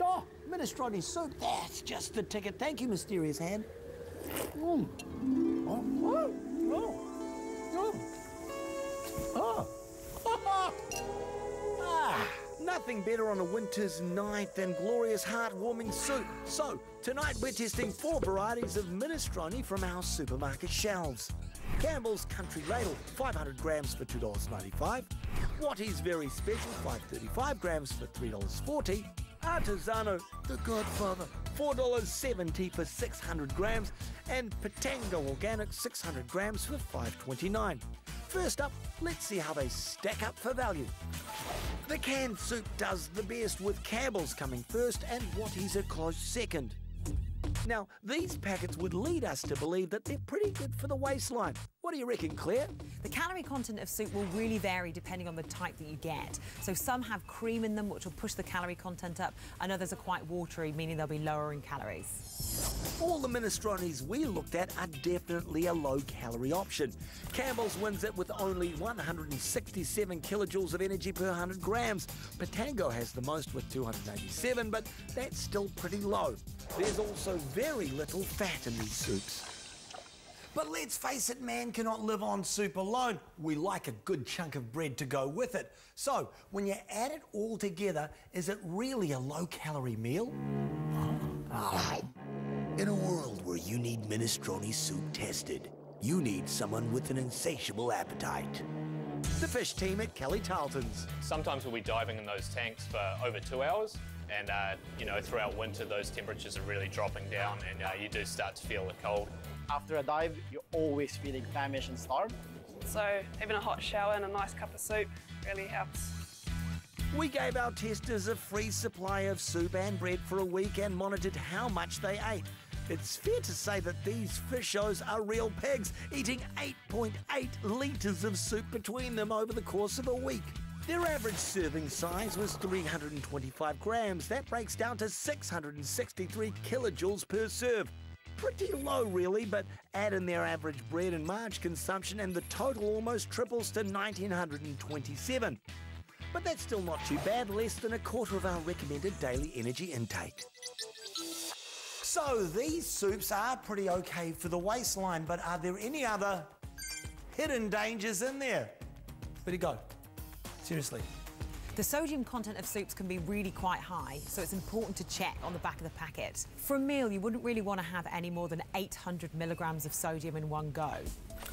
Oh, minestrone soup, that's just the ticket. Thank you, mysterious hand. Nothing better on a winter's night than glorious, heartwarming soup. So, tonight we're testing 4 varieties of minestrone from our supermarket shelves. Campbell's Country Ladle, 500 grams for $2.95. Wattie's Very Special, 535 grams for $3.40. Artisano, the Godfather, $4.70 for 600 grams. And Patango Organic, 600 grams for $5.29. First up, let's see how they stack up for value. The canned soup does the best, with Campbell's coming first and Wattie's a close second. Now, these packets would lead us to believe that they're pretty good for the waistline. What do you reckon, Claire? The calorie content of soup will really vary depending on the type that you get. So some have cream in them, which will push the calorie content up, and others are quite watery, meaning they'll be lower in calories. All the minestrones we looked at are definitely a low-calorie option. Campbell's wins it with only 167 kilojoules of energy per 100 grams. Patango has the most with 287, but that's still pretty low. There's also very little fat in these soups. But let's face it, man cannot live on soup alone. We like a good chunk of bread to go with it. So, when you add it all together, is it really a low-calorie meal? In a world where you need minestrone soup tested, you need someone with an insatiable appetite. The fish team at Kelly Tarleton's. Sometimes we'll be diving in those tanks for over 2 hours, and you know, throughout winter those temperatures are really dropping down, and you do start to feel the cold. After a dive, you're always feeling famished and starved. So having a hot shower and a nice cup of soup really helps. We gave our testers a free supply of soup and bread for a week and monitored how much they ate. It's fair to say that these Fishos are real pigs, eating 8.8 litres of soup between them over the course of a week. Their average serving size was 325 grams. That breaks down to 663 kilojoules per serve. Pretty low, really, but add in their average bread and marge consumption and the total almost triples to 1,927. But that's still not too bad, less than a quarter of our recommended daily energy intake. So these soups are pretty okay for the waistline, but are there any other hidden dangers in there? Where'd it go? Seriously. The sodium content of soups can be really quite high, so it's important to check on the back of the packet. For a meal, you wouldn't really want to have any more than 800 milligrams of sodium in one go.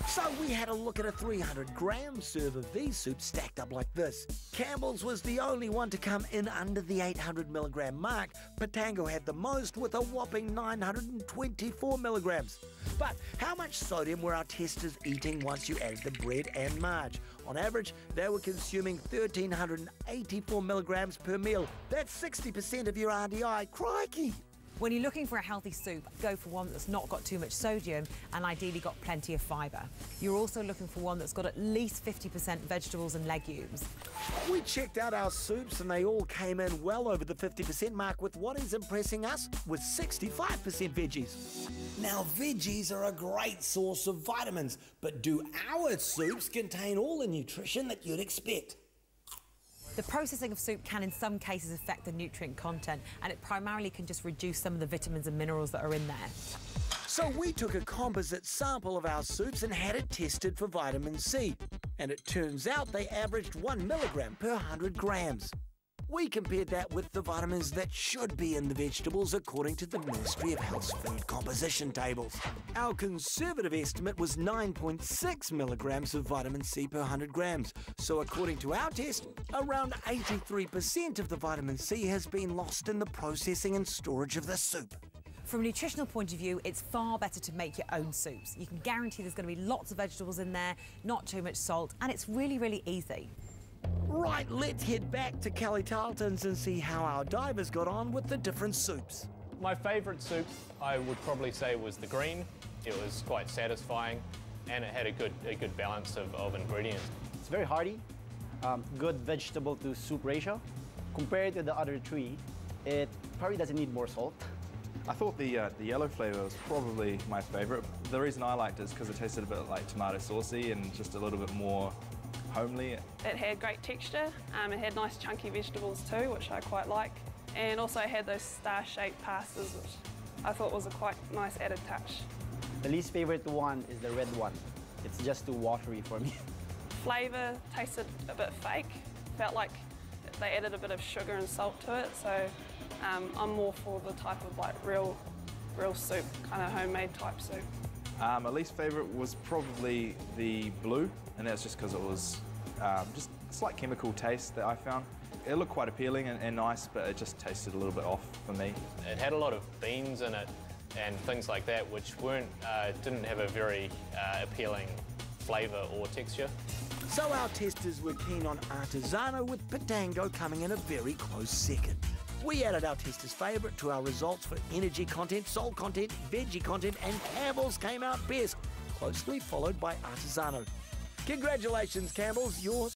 So we had a look at a 300-gram serve of these soups stacked up like this. Campbell's was the only one to come in under the 800 milligram mark. Patango had the most with a whopping 924 milligrams. But how much sodium were our testers eating once you added the bread and marge? On average, they were consuming 1,384 milligrams per meal. That's 60% of your RDI. Crikey! When you're looking for a healthy soup, go for one that's not got too much sodium and ideally got plenty of fibre. You're also looking for one that's got at least 50% vegetables and legumes. We checked out our soups and they all came in well over the 50% mark, with what is impressing us with 65% veggies. Now, veggies are a great source of vitamins, but do our soups contain all the nutrition that you'd expect? The processing of soup can in some cases affect the nutrient content, and it primarily can just reduce some of the vitamins and minerals that are in there. So we took a composite sample of our soups and had it tested for vitamin C. And it turns out they averaged 1 milligram per 100 grams. We compared that with the vitamins that should be in the vegetables according to the Ministry of Health's food composition tables. Our conservative estimate was 9.6 milligrams of vitamin C per 100 grams. So according to our test, around 83% of the vitamin C has been lost in the processing and storage of the soup. From a nutritional point of view, it's far better to make your own soups. You can guarantee there's going to be lots of vegetables in there, not too much salt, and it's really, really easy. Right, let's head back to Kelly Tarleton's and see how our divers got on with the different soups. My favourite soup, I would probably say, was the green. It was quite satisfying, and it had a good balance of ingredients. It's very hearty, good vegetable to soup ratio. Compared to the other three, it probably doesn't need more salt. I thought the yellow flavour was probably my favourite. The reason I liked it is because it tasted a bit like tomato saucy and just a little bit more homely. It had great texture, it had nice chunky vegetables too, which I quite like. and also had those star-shaped pastas, which I thought was a quite nice added touch. The least favorite one is the red one. It's just too watery for me. Flavour tasted a bit fake. Felt like they added a bit of sugar and salt to it, so I'm more for the type of like real soup, kind of homemade type soup. My least favourite was probably the blue, and that's just because it was just a slight chemical taste that I found. It looked quite appealing and nice, but it just tasted a little bit off for me. It had a lot of beans in it and things like that, which didn't have a very appealing flavour or texture. So our testers were keen on artisano, with Patango coming in a very close second. We added our testers' favourite to our results for energy content, salt content, veggie content, and Campbell's came out best, closely followed by artisano. Congratulations, Campbell's, you're